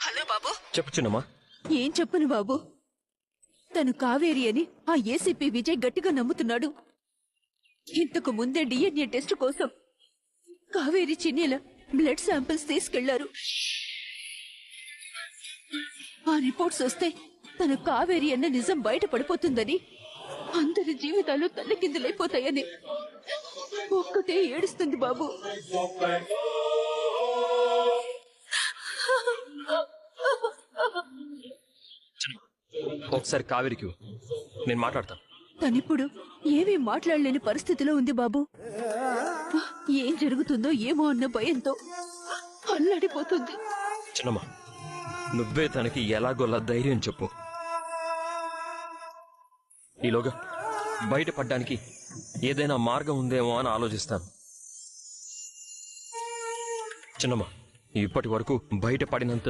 Hello బాబు. చెప్పు చిన్నమ్మా. ఏం చెప్పను బాబు, తను కావేరి అని ఆ ఏసీపీ విజయ్ గట్టిగా నమ్ముతున్నాడు. ఇంతకు ముందే డిఎన్ఏ టెస్ట్ కోసం కావేరి చిన్నీల బ్లడ్ శాంపిల్స్ తీసుకెళ్లారు. ఆ రిపోర్ట్స్ వస్తే తను కావేరి అన్న నిజం బయటపడిపోతుందని, అందరి జీవితాలు తల్లకిందులైపోతాయని ఒక్కతే ఏడుస్తుంది బాబు. ఒకసారి కావేరికి నేను మాట్లాడతాను. తనిప్పుడు ఏమీ మాట్లాడలేని పరిస్థితిలో ఉంది బాబు. ఏం జరుగుతుందో ఏమో అన్న భయంతో అల్లాడిపోతుంది. చిన్నమ్మా, నువ్వే తనకి ఎలాగోలా ధైర్యం చెప్పు. ఈలోగా బయటపడ్డానికి ఏదైనా మార్గం ఉందేమో అని ఆలోచిస్తాను. చిన్నమ్మా, ఇప్పటి వరకు బయటపడినంత